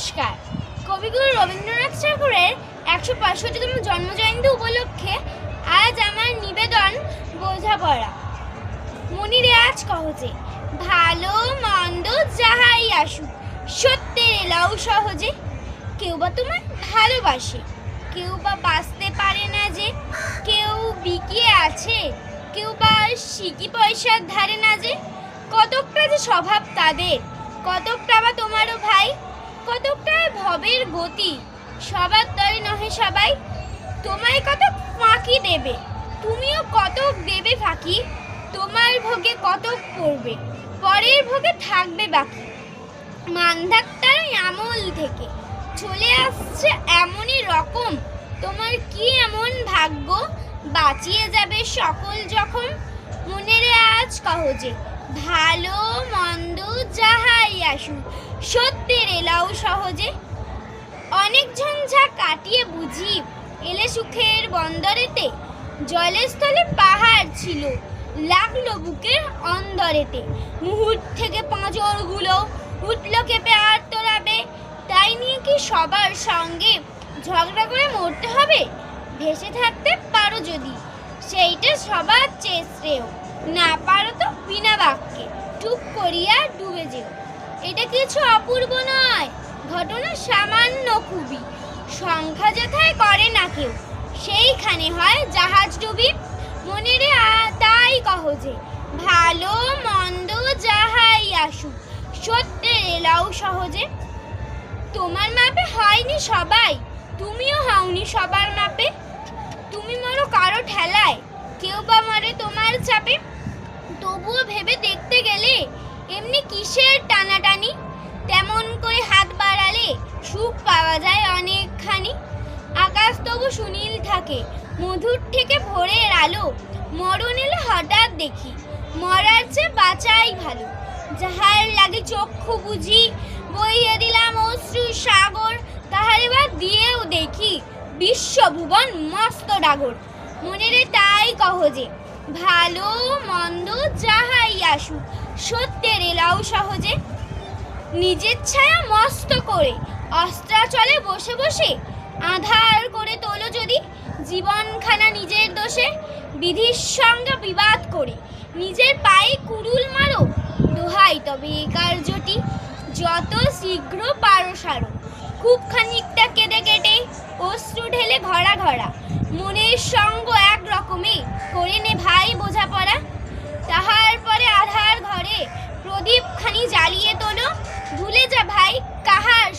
নমস্কার। কবিগুরু রবীন্দ্রনাথ ঠাকুরের ১৬৫তম জন্মজয়ন্তী উপলক্ষে আজ আমার নিবেদন বোঝাপড়া। মনিরে আজ কহজে, ভালো মন্দ যাহাই আসুক, সত্যের এলাও সহজে। কেউ বা তোমায় ভালোবাসে, কেউ বা বাঁচতে পারে না যে, কেউ বিকিয়ে আছে, কেউ বা সিকি পয়সার ধারে না যে। কতকটা যে স্বভাব তাদের, কতকটা বা তোমারও ভাই, কতকটা ভবের গতি, সবার তরে নহে সবাই। তোমায় কতক ফাঁকি দেবে, তুমিও কতক দেবে ফাঁকি। তোমার ভোগে কতক পড়বে, পরের ভোগে থাকবে বাকি। মান্ধাতার আমল থেকে চলে আসছে এমনই রকম, তোমার কি এমন ভাগ্য, বাঁচিয়ে যাবে সকল জখম। মনেরে আজ কহজে, ভালো মন্দ যাহাই আসুক, সত্যের এলাও সহজে। অনেক ঝঞ্ঝা কাটিয়ে বুঝি এলে সুখের বন্দরেতে, জলের স্থলে পাহাড় ছিল লাগলো বুকের অন্দরেতে। মুহূর্ত থেকে পাঁজরগুলো উঠল কেঁপে আর তোলাবে, তাই নিয়ে কি সবার সঙ্গে ঝগড়া করে মরতে হবে? ভেসে থাকতে পারো যদি, সেইটা সবার চেয়ে শ্রেয়। না পারো তো বিনা বাক্যে টুক করিয়া ডুবে যেও। এটা কিছু অপূর্ব নয়, ঘটনা সামান্য খুবই। সংখ্যা যেথায় করে না কেউ, সেইখানে হয় জাহাজ ডুবি। মনেরে তাই কহজে, ভালো মন্দ যাহাই আসুক, সত্যের এলাও সহজে। তোমার মাপে হয়নি সবাই, তুমিও হওনি সবার মাপে। তুমি মরো কারো ঠেলায়, কেউ বা মরে তোমার চাপে। তবুও ভেবে দেখতে গেলে এমনি কিসের টানাটানি, তেমন করে হাত বাড়ালে সুখ পাওয়া যায় অনেকখানি। আকাশ তবু সুনীল থাকে, মধুর থেকে ভোরের আলো। মরণ এলে হঠাৎ দেখি, মরার চেয়ে বাঁচাই ভালো। যাহার লাগে চক্ষু বুঝি, বইয়ে দিলাম অশ্রু সাগর, তাহার এবার দিয়েও দেখি বিশ্বভুবন মস্ত ডাগর। মনেরে তাই কহজে, ভালো মন্দ যাহাই আসুক, সত্যের এলাও সহজে। নিজের ছায়া মস্ত করে অস্ত্রাচলে বসে বসে আধার করে তোলো যদি জীবনখানা নিজের দোষে। বিধির সঙ্গে বিবাদ করে নিজের পায়ে কুড়ুল মারো, দোহাই তবে এ কার্যটি যত শীঘ্র পারো সারো। খুব খানিকটা কেঁদে কেটে অশ্রু ঢেলে ঘরা ঘরা, মনের সঙ্গ এক রকমে করে নে ভাই বোঝাপড়া। তাহার পরে আধার ঘরে প্রদীপ খানি জ্বালিয়ে তোলো, ভুলে যা ভাই কাহার